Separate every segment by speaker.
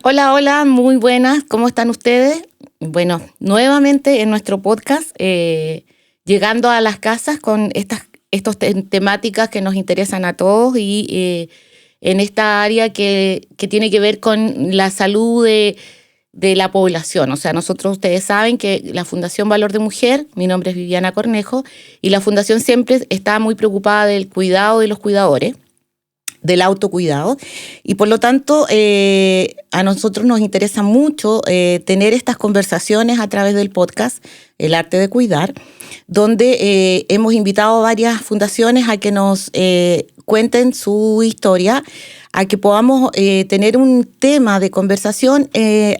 Speaker 1: Hola, hola, muy buenas, ¿cómo están ustedes? Bueno, nuevamente en nuestro podcast, llegando a las casas con estas temáticas que nos interesan a todos y en esta área que tiene que ver con la salud de la población. O sea, ustedes saben que la Fundación Valor de Mujer, mi nombre es Viviana Cornejo, y la Fundación siempre está muy preocupada del cuidado de los cuidadores, del autocuidado, y por lo tanto a nosotros nos interesa mucho tener estas conversaciones a través del podcast El Arte de Cuidar, donde hemos invitado a varias fundaciones a que nos cuenten su historia, a que podamos tener un tema de conversación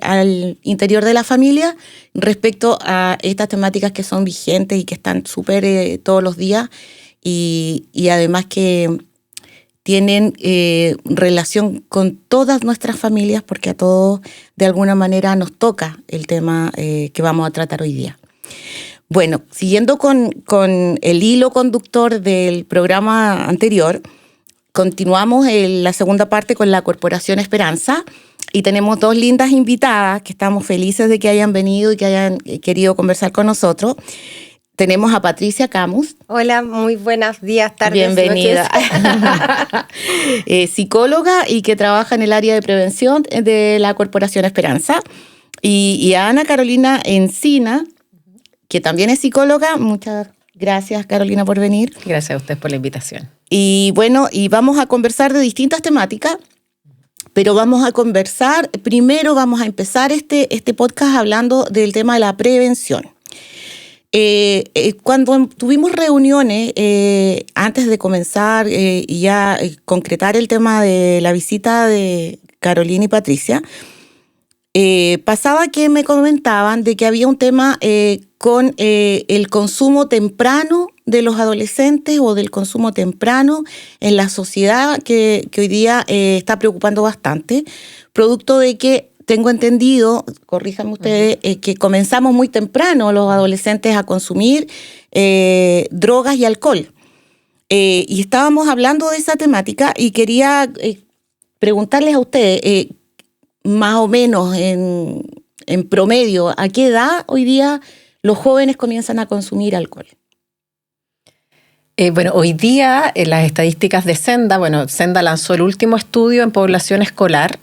Speaker 1: al interior de la familia respecto a estas temáticas que son vigentes y que están súper todos los días y además que tienen relación con todas nuestras familias porque a todos de alguna manera nos toca el tema que vamos a tratar hoy día. Bueno, siguiendo con el hilo conductor del programa anterior, continuamos en la segunda parte con la Corporación Esperanza y tenemos dos lindas invitadas que estamos felices de que hayan venido y que hayan querido conversar con nosotros. Tenemos a Patricia Camus.
Speaker 2: Hola, muy buenos días, tardes,
Speaker 1: bienvenida. Psicóloga y que trabaja en el área de prevención de la Corporación Esperanza. Y a Ana Carolina Encina, que también es psicóloga. Muchas gracias, Carolina, por venir.
Speaker 3: Gracias a usted por la invitación.
Speaker 1: Y bueno, y vamos a conversar de distintas temáticas, pero vamos a empezar este podcast hablando del tema de la prevención. Cuando tuvimos reuniones antes de comenzar y ya concretar el tema de la visita de Carolina y Patricia, pasaba que me comentaban de que había un tema con el consumo temprano de los adolescentes o del consumo temprano en la sociedad que hoy día está preocupando bastante, producto de que tengo entendido, corríjanme ustedes, que comenzamos muy temprano los adolescentes a consumir drogas y alcohol. Y estábamos hablando de esa temática y quería preguntarles a ustedes, más o menos en promedio, ¿a qué edad hoy día los jóvenes comienzan a consumir alcohol?
Speaker 3: Bueno, hoy día las estadísticas de Senda, Senda lanzó el último estudio en población escolar,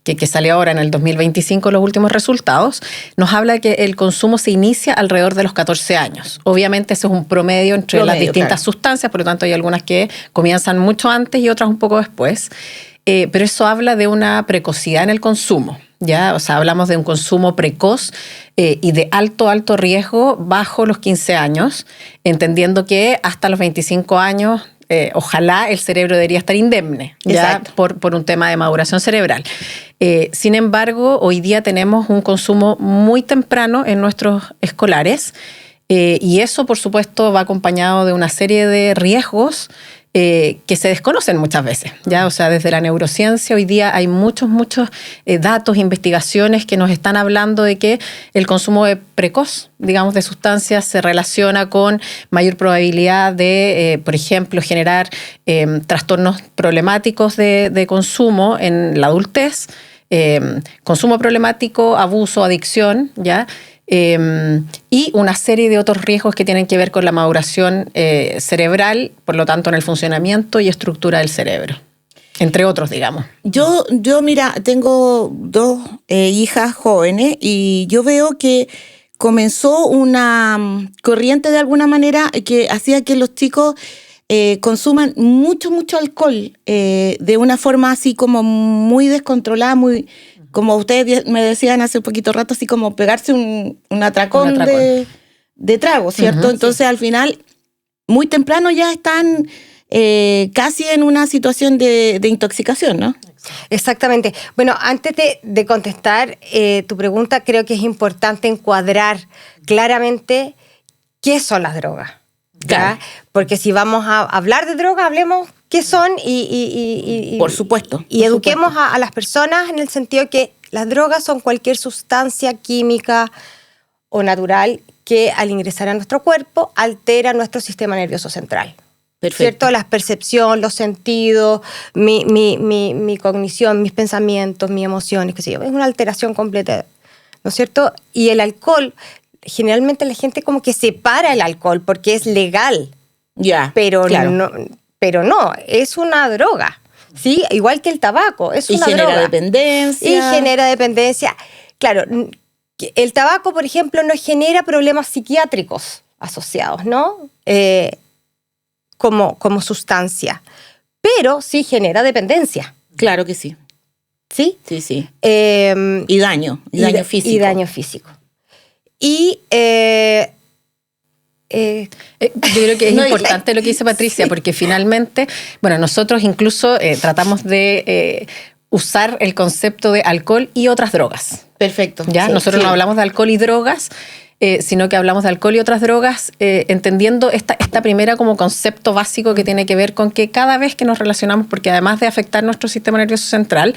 Speaker 3: que salió ahora en el 2025, los últimos resultados, nos habla que el consumo se inicia alrededor de los 14 años. Obviamente ese es un promedio entre las distintas sustancias, por lo tanto hay algunas que comienzan mucho antes y otras un poco después, pero eso habla de una precocidad en el consumo. ¿Ya? O sea, hablamos de un consumo precoz y de alto riesgo bajo los 15 años, entendiendo que hasta los 25 años ojalá el cerebro debería estar indemne, ¿ya? Por un tema de maduración cerebral. Sin embargo, hoy día tenemos un consumo muy temprano en nuestros escolares y eso, por supuesto, va acompañado de una serie de riesgos que se desconocen muchas veces, ¿ya? O sea, desde la neurociencia hoy día hay muchos datos, investigaciones que nos están hablando de que el consumo precoz, digamos, de sustancias se relaciona con mayor probabilidad de, por ejemplo, generar trastornos problemáticos de consumo en la adultez, consumo problemático, abuso, adicción, ¿ya? Y una serie de otros riesgos que tienen que ver con la maduración cerebral, por lo tanto en el funcionamiento y estructura del cerebro, entre otros, digamos.
Speaker 1: Yo mira, tengo dos hijas jóvenes y yo veo que comenzó una corriente de alguna manera que hacía que los chicos consuman mucho alcohol de una forma así como muy descontrolada, muy... Como ustedes me decían hace un poquito rato, así como pegarse un atracón de trago, ¿cierto? Entonces, al final, muy temprano ya están casi en una situación de intoxicación, ¿no?
Speaker 2: Exactamente. Bueno, antes de contestar tu pregunta, creo que es importante encuadrar claramente qué son las drogas. Claro. Porque si vamos a hablar de drogas, hablemos qué son y
Speaker 1: por supuesto.
Speaker 2: Y eduquemos a las personas en el sentido que las drogas son cualquier sustancia química o natural que al ingresar a nuestro cuerpo altera nuestro sistema nervioso central.
Speaker 1: Perfecto.
Speaker 2: ¿Cierto? La percepción, los sentidos, mi cognición, mis pensamientos, mis emociones, qué sé yo. Es una alteración completa, ¿no es cierto? Y el alcohol, generalmente la gente como que separa el alcohol porque es legal.
Speaker 1: Ya,
Speaker 2: Pero,
Speaker 1: claro.
Speaker 2: no, es una droga, ¿sí? Igual que el tabaco, es una droga.
Speaker 1: Y genera dependencia.
Speaker 2: Y genera dependencia. Claro, el tabaco, por ejemplo, no genera problemas psiquiátricos asociados, ¿no? Como sustancia, pero sí genera dependencia.
Speaker 1: Claro que sí.
Speaker 2: ¿Sí?
Speaker 1: Sí, sí.
Speaker 2: Y
Speaker 1: daño físico.
Speaker 2: Y daño físico. Y
Speaker 3: yo creo que es importante lo que dice Patricia,
Speaker 2: sí.
Speaker 3: porque finalmente, bueno, nosotros incluso tratamos de usar el concepto de alcohol y otras drogas.
Speaker 1: Perfecto.
Speaker 3: ¿Ya?
Speaker 1: Sí,
Speaker 3: Nosotros
Speaker 1: sí.
Speaker 3: no hablamos de alcohol y drogas, sino que hablamos de alcohol y otras drogas, entendiendo esta primera como concepto básico que tiene que ver con que cada vez que nos relacionamos, porque además de afectar nuestro sistema nervioso central,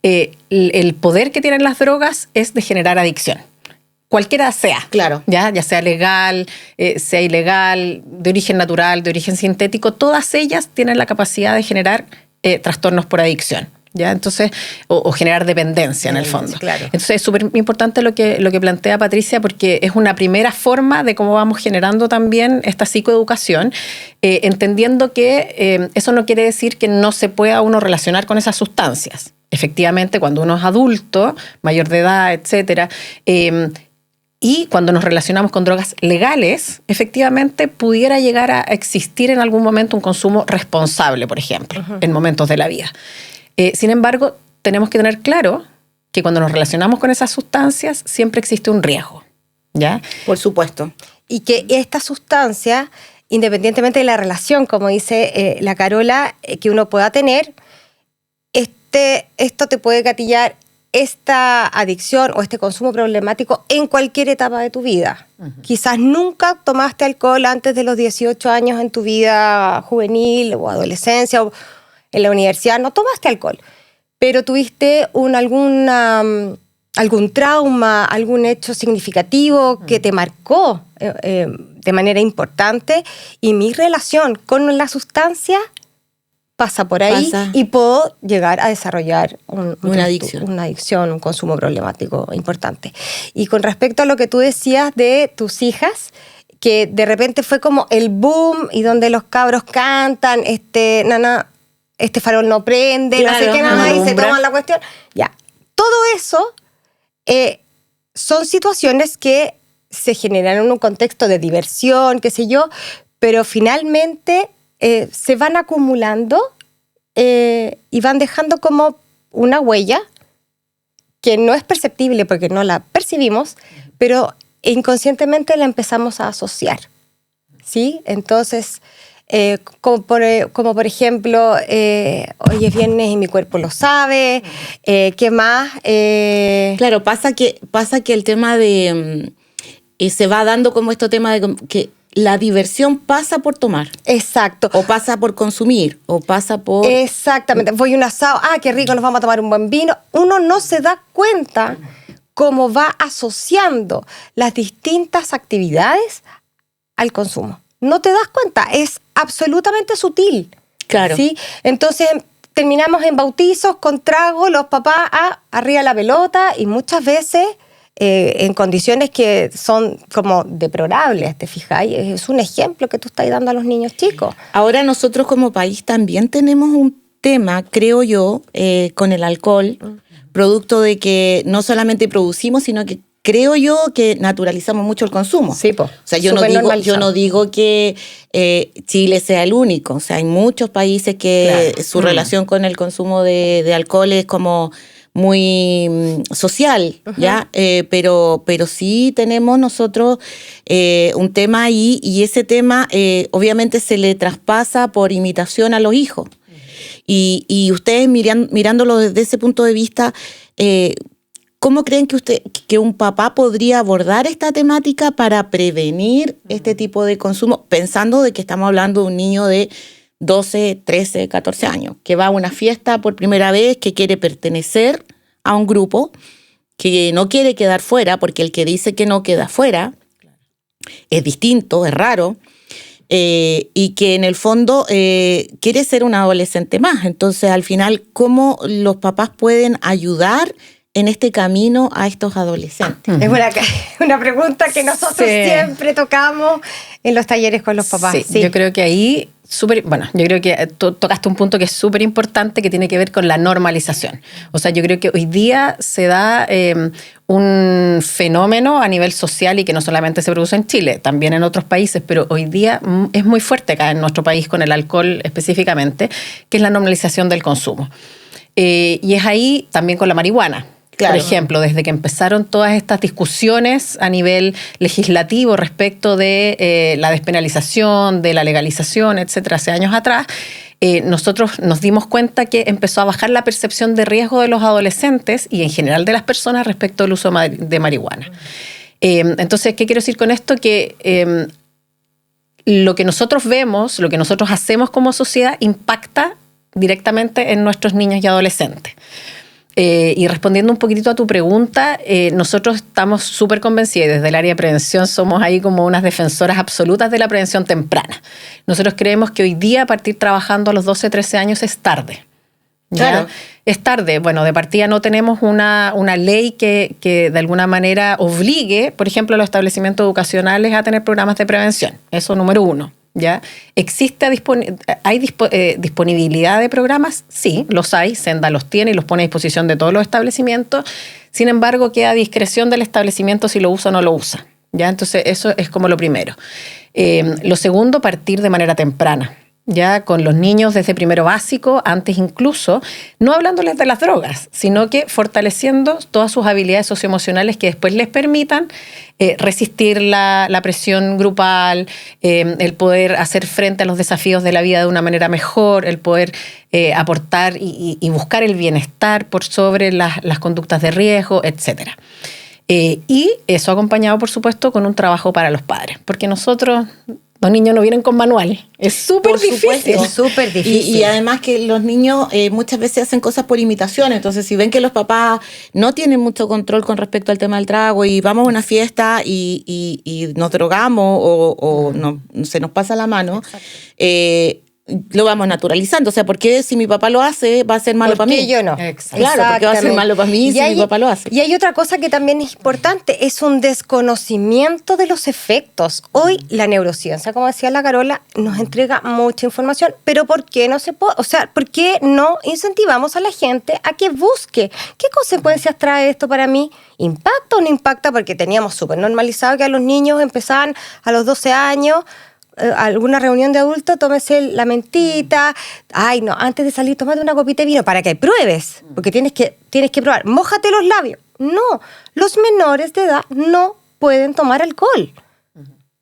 Speaker 3: el poder que tienen las drogas es de generar adicción. Cualquiera sea,
Speaker 1: Claro.
Speaker 3: ya sea legal, sea ilegal, de origen natural, de origen sintético, todas ellas tienen la capacidad de generar trastornos por adicción. ¿Ya? Entonces, o generar dependencia en el fondo.
Speaker 2: Claro.
Speaker 3: Entonces es súper importante lo que plantea Patricia, porque es una primera forma de cómo vamos generando también esta psicoeducación, entendiendo que eso no quiere decir que no se pueda uno relacionar con esas sustancias. Efectivamente, cuando uno es adulto, mayor de edad, etcétera, y cuando nos relacionamos con drogas legales, efectivamente pudiera llegar a existir en algún momento un consumo responsable, por ejemplo, en momentos de la vida. Sin embargo, tenemos que tener claro que cuando nos relacionamos con esas sustancias siempre existe un riesgo, ¿ya?
Speaker 1: Por supuesto.
Speaker 2: Y que esta sustancia, independientemente de la relación, como dice la Carola, que uno pueda tener, esto te puede gatillar esta adicción o este consumo problemático en cualquier etapa de tu vida. Quizás nunca tomaste alcohol antes de los 18 años en tu vida juvenil o adolescencia, o en la universidad no tomaste alcohol, pero tuviste algún trauma, algún hecho significativo que te marcó de manera importante, y mi relación con la sustancia pasa por ahí y puedo llegar a desarrollar una adicción, un consumo problemático importante. Y con respecto a lo que tú decías de tus hijas, que de repente fue como el boom y donde los cabros cantan, este farol no prende, claro, no sé qué, nada, y se toman la cuestión. Ya, todo eso son situaciones que se generan en un contexto de diversión, qué sé yo, pero finalmente se van acumulando y van dejando como una huella que no es perceptible porque no la percibimos, pero inconscientemente la empezamos a asociar, ¿sí? Entonces, como por ejemplo, hoy es viernes y mi cuerpo lo sabe, ¿qué más?
Speaker 1: Claro, pasa que el tema de... se va dando como este tema de que la diversión pasa por tomar.
Speaker 2: Exacto.
Speaker 1: O pasa por consumir, o pasa por...
Speaker 2: Exactamente. Voy a un asado, qué rico, nos vamos a tomar un buen vino. Uno no se da cuenta cómo va asociando las distintas actividades al consumo. No te das cuenta, es absolutamente sutil.
Speaker 1: Claro.
Speaker 2: ¿Sí? Entonces terminamos en bautizos, con trago, los papás arriba la pelota, y muchas veces en condiciones que son como deplorables, ¿te fijáis? Es un ejemplo que tú estás dando a los niños chicos.
Speaker 1: Ahora nosotros como país también tenemos un tema, creo yo, con el alcohol, producto de que no solamente producimos, sino que creo yo que naturalizamos mucho el consumo.
Speaker 2: Sí, po.
Speaker 1: O sea, yo no digo que Chile sea el único. O sea, hay muchos países que claro, su relación con el consumo de alcohol es como muy social, ¿ya? Pero sí tenemos nosotros un tema ahí, y ese tema obviamente se le traspasa por imitación a los hijos. Y ustedes mirándolo desde ese punto de vista, ¿cómo creen que un papá podría abordar esta temática para prevenir este tipo de consumo, pensando de que estamos hablando de un niño de 12, 13, 14 años, que va a una fiesta por primera vez, que quiere pertenecer a un grupo, que no quiere quedar fuera, porque el que dice que no queda fuera es distinto, es raro, y que en el fondo quiere ser un adolescente más. Entonces, al final, ¿cómo los papás pueden ayudar en este camino a estos adolescentes?
Speaker 2: Es una pregunta que nosotros siempre tocamos en los talleres con los papás.
Speaker 3: Sí. Yo creo que ahí, yo creo que tocaste un punto que es súper importante, que tiene que ver con la normalización. O sea, yo creo que hoy día se da un fenómeno a nivel social y que no solamente se produce en Chile, también en otros países, pero hoy día es muy fuerte acá en nuestro país con el alcohol específicamente, que es la normalización del consumo. Y es ahí también con la marihuana. Claro. Por ejemplo, desde que empezaron todas estas discusiones a nivel legislativo respecto de la despenalización, de la legalización, etcétera, hace años atrás, nosotros nos dimos cuenta que empezó a bajar la percepción de riesgo de los adolescentes y en general de las personas respecto al uso de marihuana. Entonces, ¿qué quiero decir con esto? Que lo que nosotros vemos, lo que nosotros hacemos como sociedad impacta directamente en nuestros niños y adolescentes. Y respondiendo un poquitito a tu pregunta, nosotros estamos súper convencidos, y desde el área de prevención somos ahí como unas defensoras absolutas de la prevención temprana. Nosotros creemos que hoy día partir trabajando a los 12, 13 años es tarde. ¿Ya? Claro. Es tarde. Bueno, de partida no tenemos una ley que de alguna manera obligue, por ejemplo, a los establecimientos educacionales a tener programas de prevención. Eso número uno. ¿Ya? ¿Hay disponibilidad de programas? Sí, los hay. Senda los tiene y los pone a disposición de todos los establecimientos. Sin embargo, queda a discreción del establecimiento si lo usa o no lo usa. ¿Ya? Entonces, eso es como lo primero. Lo segundo, partir de manera temprana. Ya con los niños desde primero básico, antes incluso, no hablándoles de las drogas, sino que fortaleciendo todas sus habilidades socioemocionales que después les permitan resistir la presión grupal, el poder hacer frente a los desafíos de la vida de una manera mejor, el poder aportar y buscar el bienestar por sobre las conductas de riesgo, etcétera. Y eso acompañado, por supuesto, con un trabajo para los padres, porque nosotros... Los niños no vienen con manual. Es súper difícil.
Speaker 2: Es súper difícil.
Speaker 1: Y además que los niños muchas veces hacen cosas por imitación. Entonces, si ven que los papás no tienen mucho control con respecto al tema del trago y vamos a una fiesta y nos drogamos o no, se nos pasa la mano, lo vamos naturalizando. O sea, ¿por qué si mi papá lo hace va a ser malo para mí?
Speaker 2: ¿Por qué yo no?
Speaker 1: Claro, porque va a ser malo para mí si mi papá lo hace.
Speaker 2: Y hay otra cosa que también es importante, es un desconocimiento de los efectos. Hoy la neurociencia, como decía la Carola, nos entrega mucha información, pero ¿por qué no se puede? O sea, ¿por qué no incentivamos a la gente a que busque? ¿Qué consecuencias trae esto para mí? ¿Impacta o no impacta? Porque teníamos súper normalizado que a los niños empezaban a los 12 años... alguna reunión de adultos, tómese la mentita, ay no, antes de salir tómate una copita de vino para que pruebes, porque tienes que probar, mójate los labios. No, los menores de edad no pueden tomar alcohol,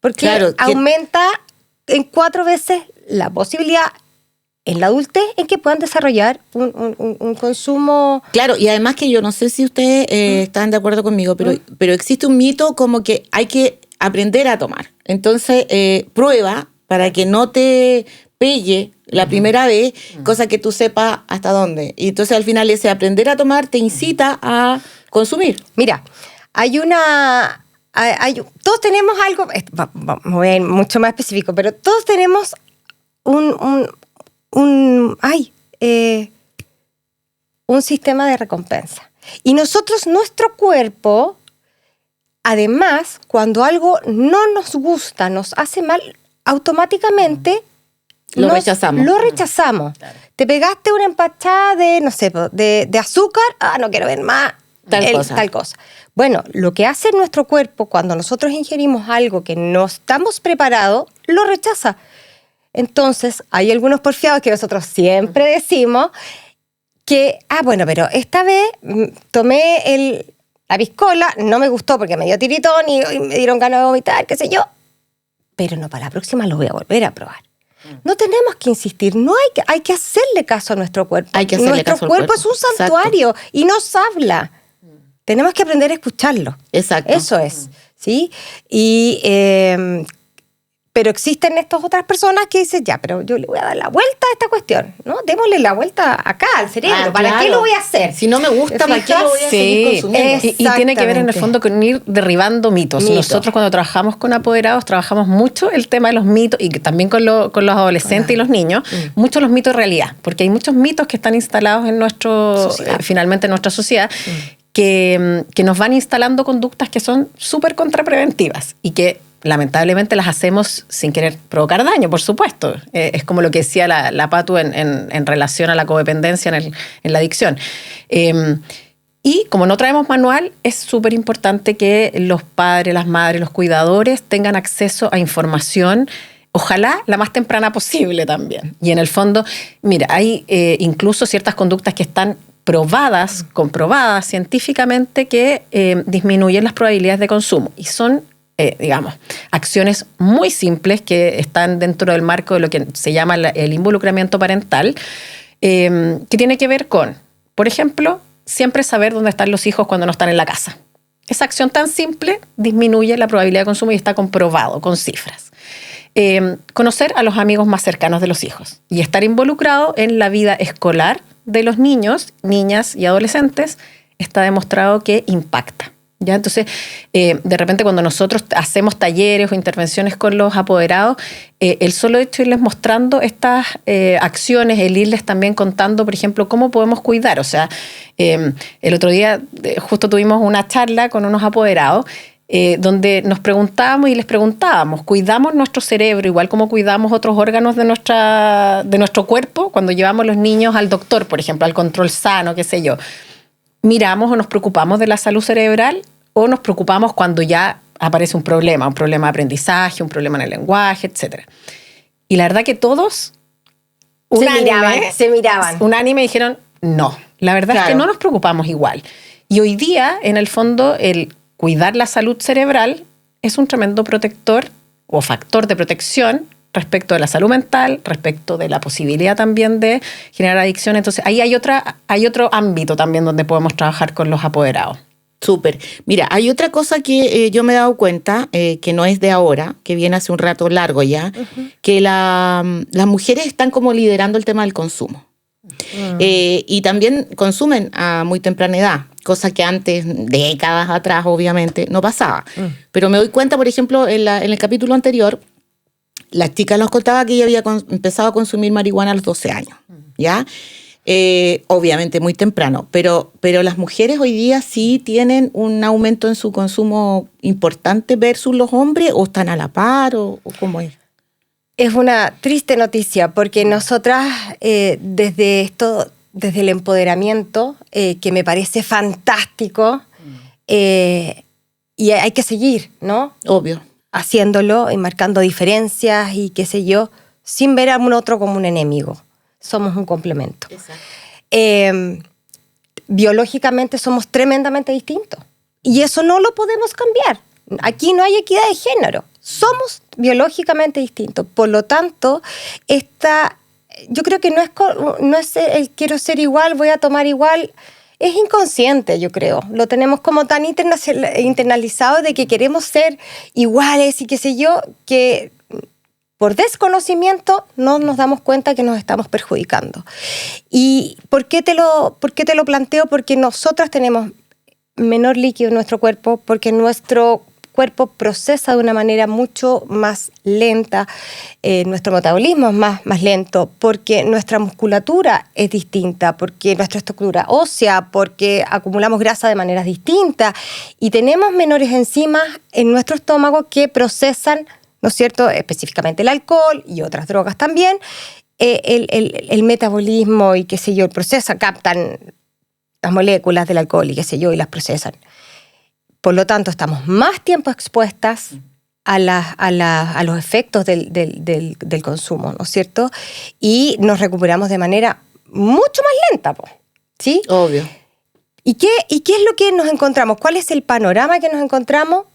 Speaker 2: porque aumenta en 4 veces la posibilidad en la adultez en que puedan desarrollar un consumo.
Speaker 1: Claro, y además que yo no sé si ustedes están de acuerdo conmigo, pero existe un mito como que hay que aprender a tomar. Entonces, prueba para que no te pelle la primera vez, cosa que tú sepas hasta dónde. Y entonces, al final, ese aprender a tomar te incita a consumir.
Speaker 2: Mira, todos tenemos algo, voy a ir mucho más específico, pero todos tenemos un sistema de recompensa. Y nosotros, nuestro cuerpo... Además, cuando algo no nos gusta, nos hace mal, automáticamente
Speaker 1: lo rechazamos.
Speaker 2: Claro. Te pegaste una empachada de azúcar, no quiero ver más tal cosa. Bueno, lo que hace nuestro cuerpo cuando nosotros ingerimos algo que no estamos preparados, lo rechaza. Entonces, hay algunos porfiados que nosotros siempre decimos que, pero esta vez tomé la piscola, no me gustó porque me dio tiritón y me dieron ganas de vomitar, qué sé yo. Pero no, para la próxima lo voy a volver a probar. No tenemos que insistir, hay que hacerle caso a nuestro cuerpo. Nuestro cuerpo es un santuario. Exacto. Y nos habla. Tenemos que aprender a escucharlo.
Speaker 1: Exacto.
Speaker 2: Eso es, ¿sí? Y Pero existen estas otras personas que dicen, ya, pero yo le voy a dar la vuelta a esta cuestión, ¿no? Démosle la vuelta acá al cerebro. ¿Para qué lo voy a hacer?
Speaker 1: Si no me gusta, ¿para qué lo voy a seguir consumiendo?
Speaker 3: Y tiene que ver en el fondo con ir derribando mitos. Nosotros cuando trabajamos con apoderados trabajamos mucho el tema de los mitos y también con los adolescentes y los niños, mucho los mitos de realidad, porque hay muchos mitos que están instalados en finalmente en nuestra sociedad, que nos van instalando conductas que son súper contrapreventivas y que lamentablemente las hacemos sin querer provocar daño, por supuesto. Es como lo que decía la Patu en relación a la codependencia en la adicción. Y como no traemos manual, es súper importante que los padres, las madres, los cuidadores tengan acceso a información, ojalá la más temprana posible también. Y en el fondo, mira, hay incluso ciertas conductas que están comprobadas científicamente que disminuyen las probabilidades de consumo. Y son acciones muy simples que están dentro del marco de lo que se llama el involucramiento parental, que tiene que ver con, por ejemplo, siempre saber dónde están los hijos cuando no están en la casa. Esa acción tan simple disminuye la probabilidad de consumo y está comprobado con cifras. Conocer a los amigos más cercanos de los hijos y estar involucrado en la vida escolar de los niños, niñas y adolescentes está demostrado que impacta. ¿Ya? Entonces, de repente cuando nosotros hacemos talleres o intervenciones con los apoderados, el solo hecho de irles mostrando estas acciones, el irles también contando, por ejemplo, cómo podemos cuidar. O sea, el otro día justo tuvimos una charla con unos apoderados donde nos preguntábamos y les preguntábamos, ¿cuidamos nuestro cerebro igual como cuidamos otros órganos de nuestro cuerpo? Cuando llevamos los niños al doctor, por ejemplo, al control sano, qué sé yo, ¿miramos o nos preocupamos de la salud cerebral o nos preocupamos cuando ya aparece un problema de aprendizaje, un problema en el lenguaje, etcétera? Y la verdad que todos
Speaker 2: se miraban.
Speaker 3: Unánime dijeron, no, la verdad es que no nos preocupamos igual. Y hoy día, en el fondo, el cuidar la salud cerebral es un tremendo protector o factor de protección respecto de la salud mental, respecto de la posibilidad también de generar adicción. Entonces, ahí hay otro ámbito también donde podemos trabajar con los apoderados.
Speaker 1: Súper. Mira, hay otra cosa que yo me he dado cuenta, que no es de ahora, que viene hace un rato largo ya, que las mujeres están como liderando el tema del consumo. Y también consumen a muy temprana edad, cosa que antes, décadas atrás, obviamente, no pasaba. Pero me doy cuenta, por ejemplo, en el capítulo anterior, la chica nos contaba que ella había empezado a consumir marihuana a los 12 años, ¿ya? Obviamente muy temprano, pero las mujeres hoy día sí tienen un aumento en su consumo importante versus los hombres, o están a la par, o cómo es.
Speaker 2: Es una triste noticia porque nosotras desde el empoderamiento, que me parece fantástico, y hay que seguir, ¿no?
Speaker 1: Obvio.
Speaker 2: Haciéndolo y marcando diferencias y qué sé yo, sin ver a un otro como un enemigo. Somos un complemento. Biológicamente somos tremendamente distintos y eso no lo podemos cambiar. Aquí no hay equidad de género. Somos biológicamente distintos. Por lo tanto, yo creo que no es el quiero ser igual, voy a tomar igual. Es inconsciente, yo creo. Lo tenemos como tan internalizado de que queremos ser iguales y qué sé yo, que por desconocimiento no nos damos cuenta que nos estamos perjudicando. ¿Y por qué te lo planteo? Porque nosotras tenemos menor líquido en nuestro cuerpo, porque nuestro cuerpo procesa de una manera mucho más lenta, nuestro metabolismo es más lento, porque nuestra musculatura es distinta, porque nuestra estructura ósea, porque acumulamos grasa de maneras distintas y tenemos menores enzimas en nuestro estómago que procesan, ¿no es cierto?, específicamente el alcohol y otras drogas también, el metabolismo y qué sé yo, captan las moléculas del alcohol y qué sé yo, y las procesan. Por lo tanto, estamos más tiempo expuestas a los efectos del consumo, ¿no es cierto? Y nos recuperamos de manera mucho más lenta, ¿sí?
Speaker 1: Obvio.
Speaker 2: ¿Y qué es lo que nos encontramos? ¿Cuál es el panorama que nos encontramos?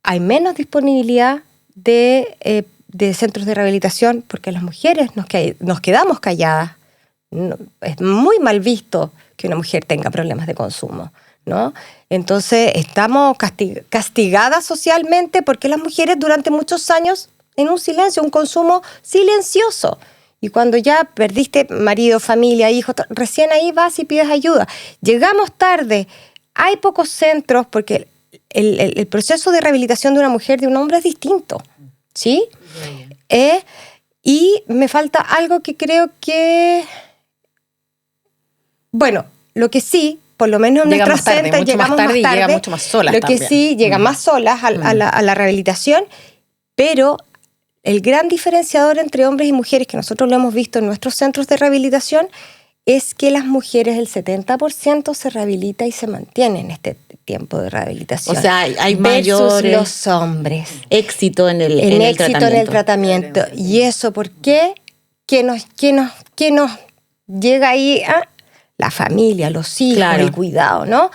Speaker 2: Hay menos disponibilidad de centros de rehabilitación porque las mujeres nos quedamos calladas. No, es muy mal visto que una mujer tenga problemas de consumo, ¿no? Entonces estamos castigadas socialmente porque las mujeres durante muchos años en un silencio, un consumo silencioso. Y cuando ya perdiste marido, familia, hijos, recién ahí vas y pides ayuda. Llegamos tarde, hay pocos centros porque el proceso de rehabilitación de una mujer, de un hombre es distinto, ¿sí? Y me falta algo que creo que... Bueno, lo que sí, por lo menos en nuestros centros llegamos más tarde
Speaker 3: y llega mucho más solas
Speaker 2: lo
Speaker 3: también.
Speaker 2: que sí, llegan más solas a la rehabilitación, pero el gran diferenciador entre hombres y mujeres, que nosotros lo hemos visto en nuestros centros de rehabilitación, es que las mujeres, el 70% se rehabilita y se mantiene en este tiempo de rehabilitación.
Speaker 1: O sea, hay
Speaker 2: versus
Speaker 1: mayor
Speaker 2: los hombres.
Speaker 1: éxito en el
Speaker 2: tratamiento. ¿Y eso por qué? ¿Qué nos llega ahí? La familia, los hijos,
Speaker 1: claro,
Speaker 2: el cuidado, ¿no?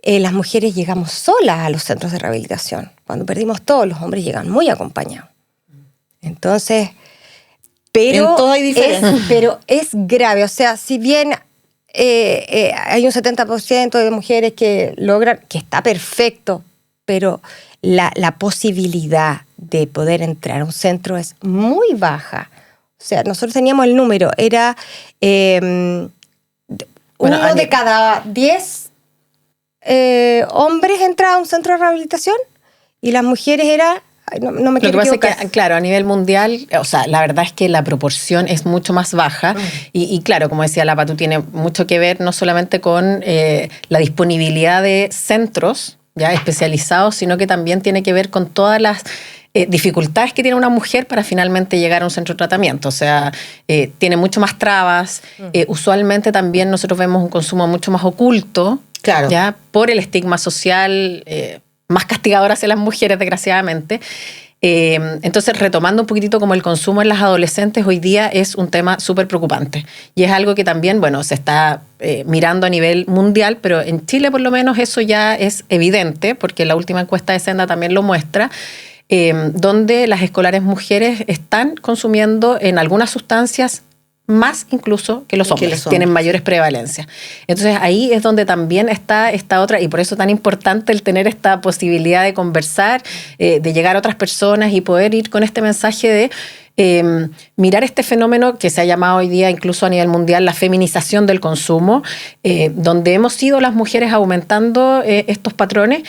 Speaker 2: Las mujeres llegamos solas a los centros de rehabilitación. Cuando perdimos todo, los hombres llegan muy acompañados. Entonces, pero es grave. O sea, si bien hay un 70% de mujeres que logran, que está perfecto, pero la posibilidad de poder entrar a un centro es muy baja. O sea, nosotros teníamos el número, era uno de cada 10 hombres entraba a un centro de rehabilitación y las mujeres era... No me quiero equivocar.
Speaker 3: Lo que pasa es que, claro, a nivel mundial, o sea, la verdad es que la proporción es mucho más baja y claro, como decía la Patu, tiene mucho que ver no solamente con la disponibilidad de centros ya especializados, sino que también tiene que ver con todas las dificultades que tiene una mujer para finalmente llegar a un centro de tratamiento. O sea, tiene mucho más trabas. Usualmente también nosotros vemos un consumo mucho más oculto,
Speaker 1: claro,
Speaker 3: ya por el estigma social más castigador hacia las mujeres, desgraciadamente. Entonces, retomando un poquitito como el consumo en las adolescentes, hoy día es un tema súper preocupante. Y es algo que también, bueno, se está mirando a nivel mundial, pero en Chile por lo menos eso ya es evidente, porque la última encuesta de Senda también lo muestra, donde las escolares mujeres están consumiendo en algunas sustancias más incluso que los hombres, tienen mayores prevalencias. Entonces ahí es donde también está esta otra, y por eso tan importante el tener esta posibilidad de conversar, de llegar a otras personas y poder ir con este mensaje de mirar este fenómeno que se ha llamado hoy día incluso a nivel mundial la feminización del consumo, donde hemos ido las mujeres aumentando estos patrones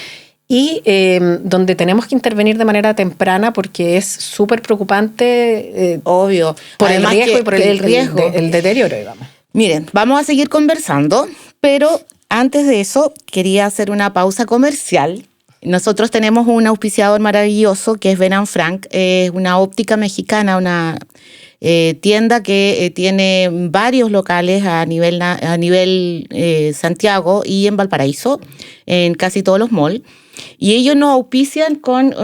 Speaker 3: y donde tenemos que intervenir de manera temprana porque es súper preocupante,
Speaker 1: obvio,
Speaker 3: por el riesgo y por el riesgo, el deterioro, digamos.
Speaker 1: Miren, vamos a seguir conversando, pero antes de eso quería hacer una pausa comercial. Nosotros tenemos un auspiciador maravilloso que es Ben & Frank, es una óptica mexicana, una tienda que tiene varios locales a nivel Santiago y en Valparaíso, en casi todos los malls. Y ellos nos auspician con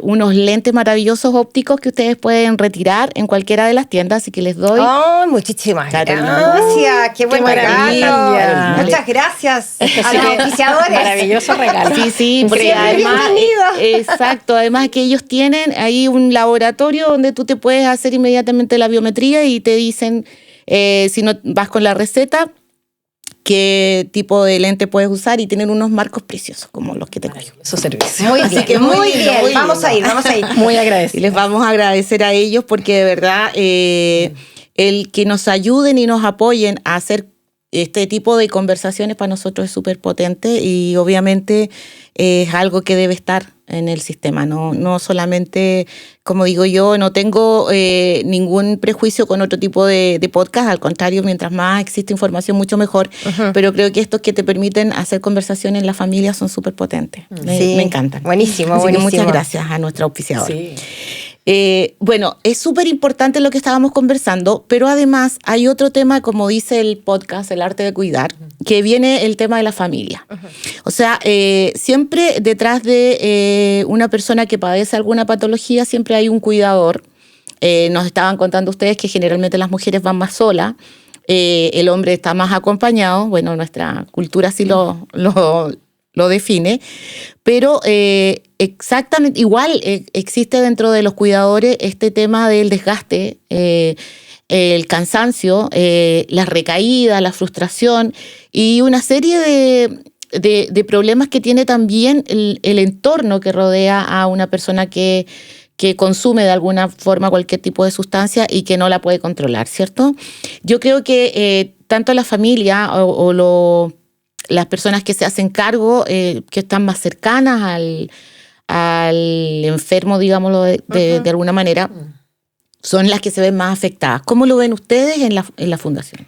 Speaker 1: unos lentes maravillosos ópticos que ustedes pueden retirar en cualquiera de las tiendas, así que les doy...
Speaker 2: ¡Oh, muchísimas gracias! ¡Qué buen regalo! Muchas gracias a los auspiciadores.
Speaker 3: Maravilloso regalo.
Speaker 1: Sí, porque además... Exacto, además que ellos tienen ahí un laboratorio donde tú te puedes hacer inmediatamente la biometría y te dicen, si no vas con la receta, qué tipo de lente puedes usar y tienen unos marcos preciosos como los que te traigo.
Speaker 3: Esos servicios.
Speaker 2: Muy bien, que muy bien. Vamos a ir.
Speaker 3: Muy agradecidos.
Speaker 1: Y les vamos a agradecer a ellos porque de verdad el que nos ayuden y nos apoyen a hacer este tipo de conversaciones para nosotros es súper potente y obviamente es algo que debe estar en el sistema, no solamente, como digo yo, no tengo ningún prejuicio con otro tipo de podcast, al contrario, mientras más existe información, mucho mejor, pero creo que estos que te permiten hacer conversación en la familia son súper potentes. Me encantan.
Speaker 2: Buenísimo,
Speaker 1: Así
Speaker 2: buenísimo.
Speaker 1: que muchas gracias a nuestra auspiciadora.
Speaker 3: Sí.
Speaker 1: Bueno, es súper importante lo que estábamos conversando, pero además hay otro tema, como dice el podcast, El Arte de Cuidar, que viene el tema de la familia. O sea, siempre detrás de una persona que padece alguna patología, siempre hay un cuidador. Nos estaban contando ustedes que generalmente las mujeres van más solas, el hombre está más acompañado. Bueno, nuestra cultura sí lo define, pero exactamente igual existe dentro de los cuidadores este tema del desgaste, el cansancio, las recaídas, la frustración y una serie de problemas que tiene también el entorno que rodea a una persona que que consume de alguna forma cualquier tipo de sustancia y que no la puede controlar, ¿cierto? Yo creo que tanto la familia las personas que se hacen cargo, que están más cercanas al enfermo, digámoslo de alguna manera, son las que se ven más afectadas. ¿Cómo lo ven ustedes en la fundación?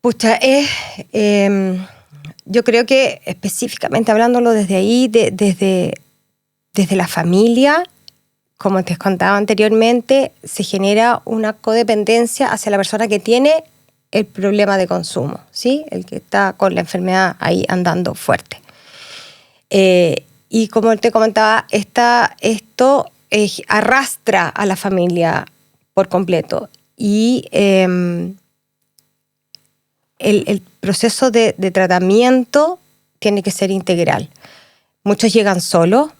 Speaker 2: Pucha, yo creo que específicamente hablándolo desde ahí, desde la familia, como te contaba anteriormente, se genera una codependencia hacia la persona que tiene el problema de consumo, ¿sí? El que está con la enfermedad ahí andando fuerte. Y como te comentaba, esto arrastra a la familia por completo. Y el proceso de tratamiento tiene que ser integral. Muchos llegan solos,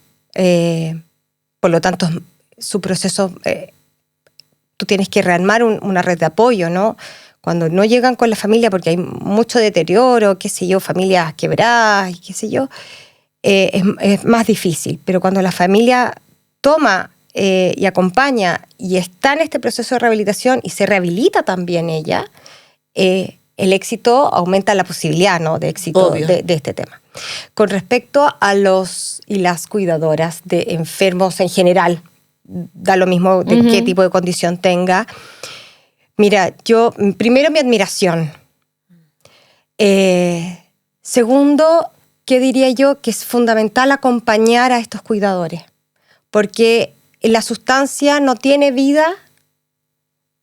Speaker 2: por lo tanto, su proceso, tú tienes que rearmar una red de apoyo, ¿no? Cuando no llegan con la familia porque hay mucho deterioro, qué sé yo, familias quebradas, qué sé yo, es más difícil. Pero cuando la familia toma y acompaña y está en este proceso de rehabilitación y se rehabilita también ella, el éxito aumenta la posibilidad, ¿no?, de éxito de este tema. Con respecto a los y las cuidadoras de enfermos en general, da lo mismo de qué tipo de condición tenga. Mira, yo, primero mi admiración. Segundo, ¿qué diría yo? Que es fundamental acompañar a estos cuidadores, porque la sustancia no tiene vida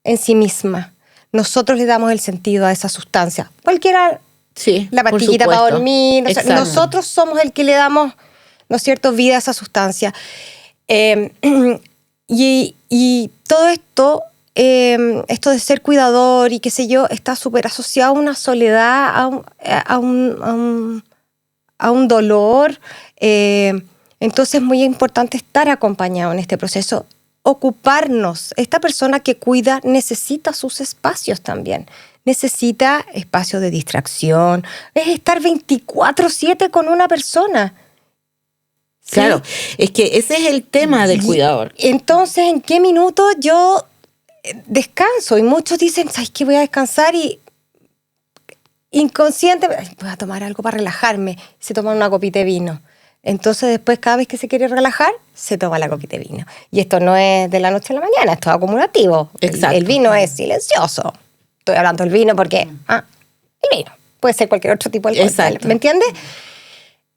Speaker 2: en sí misma. Nosotros le damos el sentido a esa sustancia. Cualquiera,
Speaker 1: sí,
Speaker 2: la pastillita para dormir, nosotros somos el que le damos, ¿no es cierto?, vida a esa sustancia. Y todo esto, esto de ser cuidador y qué sé yo, está súper asociado a una soledad, a un dolor. Entonces es muy importante estar acompañado en este proceso, ocuparnos. Esta persona que cuida necesita sus espacios también. Necesita espacios de distracción. Es estar 24/7 con una persona. ¿Sí?
Speaker 1: Claro, es que ese es el tema del cuidador.
Speaker 2: Entonces, ¿en qué minuto yo descanso? Y muchos dicen, ¿sabes qué? Voy a descansar y inconsciente, voy a tomar algo para relajarme. Se toma una copita de vino. Entonces, después, cada vez que se quiere relajar, se toma la copita de vino. Y esto no es de la noche a la mañana, esto es acumulativo. El vino es silencioso. Estoy hablando del vino porque el vino puede ser cualquier otro tipo de alcohol. ¿Me entiendes?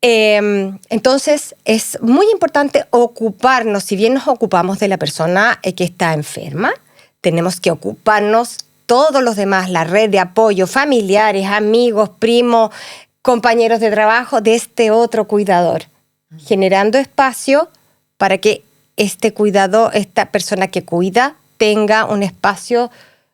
Speaker 2: Entonces, es muy importante ocuparnos. Si bien nos ocupamos de la persona que está enferma, tenemos que ocuparnos todos los demás, la red de apoyo, familiares, amigos, primos, compañeros de trabajo, de este otro cuidador, generando espacio para que este cuidador, esta persona que cuida, tenga un espacio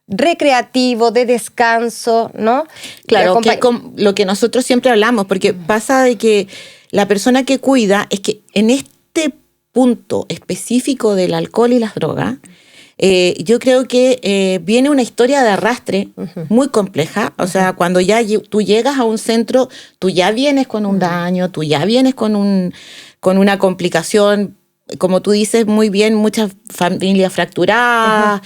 Speaker 2: recreativo, de descanso, ¿no?
Speaker 1: Claro, que lo que nosotros siempre hablamos, porque pasa de que la persona que cuida, es que en este punto específico del alcohol y las drogas, yo creo que viene una historia de arrastre muy compleja. O sea, cuando ya tú llegas a un centro, tú ya vienes con un daño, tú ya vienes con una complicación, como tú dices muy bien, muchas familias fracturadas,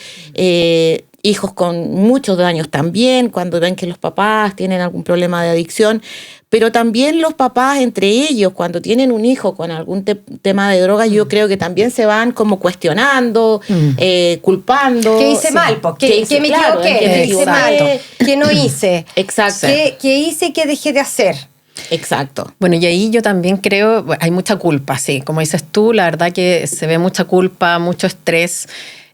Speaker 1: hijos con muchos daños también, cuando ven que los papás tienen algún problema de adicción, pero también los papás entre ellos, cuando tienen un hijo con algún tema de droga, yo creo que también se van como cuestionando, culpando.
Speaker 2: ¿Qué hice mal? ¿Qué me equivoqué? ¿Qué hice mal? ¿Qué no hice?
Speaker 1: Exacto.
Speaker 2: ¿Qué hice y qué dejé de hacer?
Speaker 1: Exacto.
Speaker 3: Bueno, y ahí yo también creo, hay mucha culpa, sí. Como dices tú, la verdad que se ve mucha culpa, mucho estrés.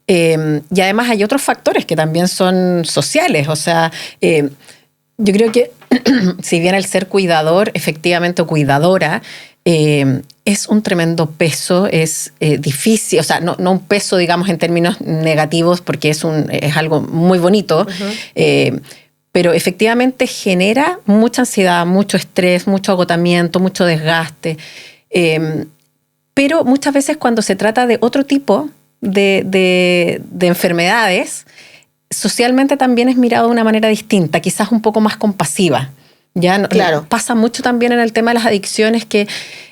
Speaker 3: Y además hay otros factores que también son sociales. O sea, yo creo que si bien el ser cuidador, efectivamente, o cuidadora, es un tremendo peso, es difícil, o sea, no un peso, digamos, en términos negativos, porque es algo muy bonito, pero efectivamente genera mucha ansiedad, mucho estrés, mucho agotamiento, mucho desgaste. Pero muchas veces cuando se trata de otro tipo de enfermedades, socialmente también es mirado de una manera distinta, quizás un poco más compasiva, Ya
Speaker 1: Claro.
Speaker 3: pasa mucho también en el tema de las adicciones que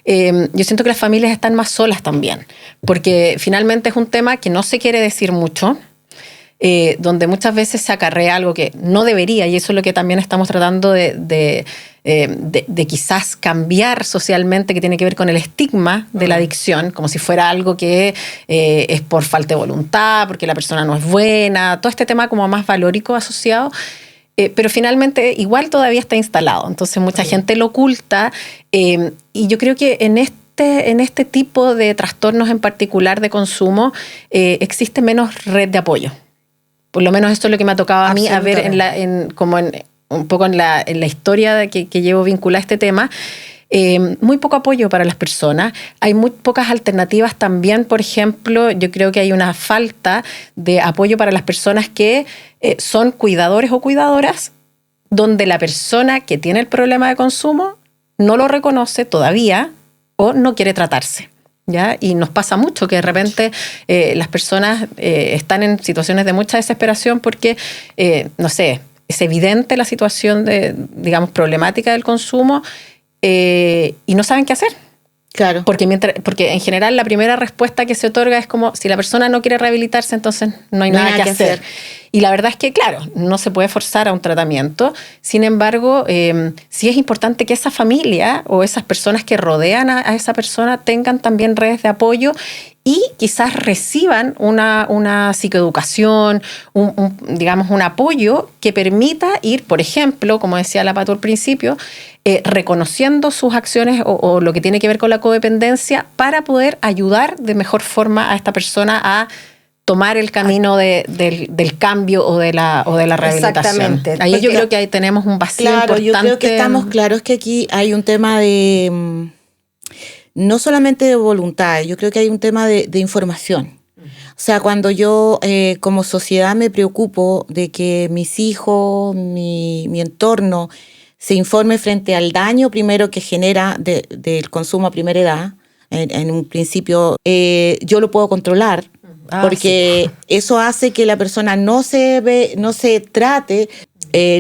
Speaker 3: yo siento que las familias están más solas también, porque finalmente es un tema que no se quiere decir mucho, donde muchas veces se acarrea algo que no debería, y eso es lo que también estamos tratando de quizás cambiar socialmente, que tiene que ver con el estigma de la adicción, como si fuera algo que es por falta de voluntad, porque la persona no es buena, todo este tema como más valórico asociado. Pero finalmente igual todavía está instalado, entonces mucha gente lo oculta, y yo creo que en este tipo de trastornos en particular de consumo existe menos red de apoyo. Por lo menos esto es lo que me ha tocado a mí a ver un poco en la historia que llevo vinculada a este tema. Muy poco apoyo para las personas. Hay muy pocas alternativas también. Por ejemplo, yo creo que hay una falta de apoyo para las personas que son cuidadores o cuidadoras, donde la persona que tiene el problema de consumo no lo reconoce todavía o no quiere tratarse. ¿Ya? Y nos pasa mucho que de repente las personas están en situaciones de mucha desesperación porque, no sé, es evidente la situación digamos, problemática del consumo, y no saben qué hacer.
Speaker 1: Claro.
Speaker 3: Porque en general la primera respuesta que se otorga es como, si la persona no quiere rehabilitarse, entonces no hay nada que hacer. Y la verdad es que, claro, no se puede forzar a un tratamiento. Sin embargo, sí es importante que esa familia o esas personas que rodean a esa persona tengan también redes de apoyo y quizás reciban una psicoeducación, digamos, un apoyo que permita ir, por ejemplo, como decía la Pato al principio, reconociendo sus acciones o lo que tiene que ver con la codependencia para poder ayudar de mejor forma a esta persona a tomar el camino del cambio o de la rehabilitación.
Speaker 2: Exactamente.
Speaker 3: Ahí yo creo que ahí tenemos un vacío importante.
Speaker 1: Yo creo que estamos claros que aquí hay un tema de no solamente de voluntad, yo creo que hay un tema de información. O sea, cuando yo como sociedad me preocupo de que mis hijos, mi entorno se informe frente al daño primero que genera del consumo a primera edad, en un principio yo lo puedo controlar, porque eso hace que la persona no se trate,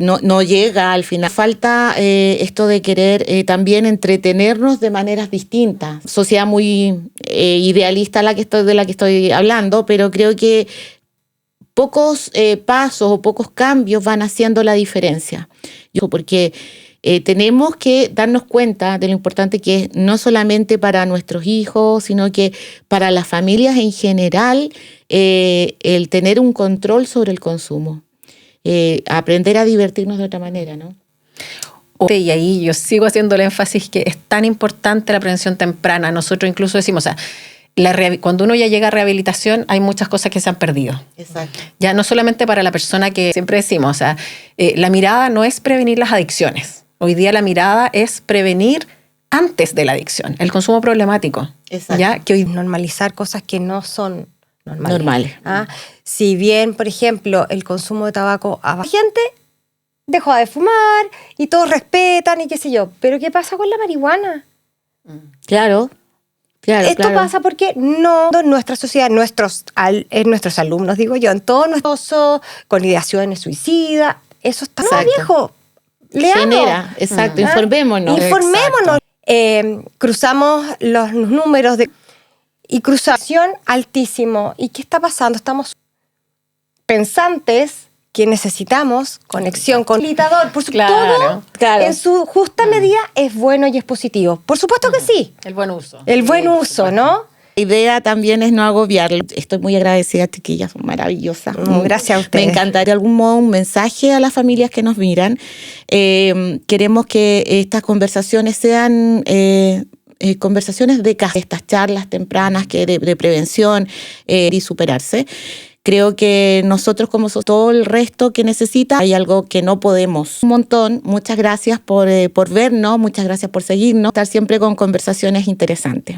Speaker 1: no llega al final. Falta esto de querer también entretenernos de maneras distintas. Sociedad muy idealista de la que estoy hablando, pero creo que pocos pasos o pocos cambios van haciendo la diferencia. Porque tenemos que darnos cuenta de lo importante que es, no solamente para nuestros hijos, sino que para las familias en general, el tener un control sobre el consumo. Aprender a divertirnos de otra manera, ¿no?
Speaker 3: Y ahí yo sigo haciendo el énfasis que es tan importante la prevención temprana. Nosotros incluso decimos, o sea, cuando uno ya llega a rehabilitación hay muchas cosas que se han perdido.
Speaker 1: Exacto.
Speaker 3: Ya no solamente para la persona que siempre decimos, o sea, la mirada no es prevenir las adicciones. Hoy día la mirada es prevenir antes de la adicción, el consumo problemático.
Speaker 1: Exacto.
Speaker 3: ¿Ya? Que hoy
Speaker 2: normalizar cosas que no son
Speaker 1: normales.
Speaker 2: Si bien, por ejemplo, el consumo de tabaco a la gente dejó de fumar y todos respetan y qué sé yo, pero ¿qué pasa con la marihuana?
Speaker 1: Claro.
Speaker 2: Esto pasa porque no en nuestra sociedad, en nuestros alumnos, digo yo, en todos nuestros con ideaciones suicidas, eso está viejo. Leamos.
Speaker 1: Genera, exacto, informémonos.
Speaker 2: Cruzamos los números y cruzación altísimo. ¿Y qué está pasando? Estamos pensantes que necesitamos conexión con el facilitador. Por supuesto, todo en su justa medida es bueno y es positivo. Por supuesto que sí.
Speaker 3: El buen uso.
Speaker 2: El buen uso, ¿no?
Speaker 1: La idea también es no agobiarlo. Estoy muy agradecida, chiquillas, son maravillosas.
Speaker 2: Gracias a ustedes.
Speaker 1: Me encantaría de algún modo un mensaje a las familias que nos miran. Queremos que estas conversaciones sean conversaciones de casa, estas charlas tempranas de prevención y superarse. Creo que nosotros, como todo el resto que necesita, hay algo que no podemos. Un montón. Muchas gracias por vernos, muchas gracias por seguirnos, estar siempre con conversaciones interesantes.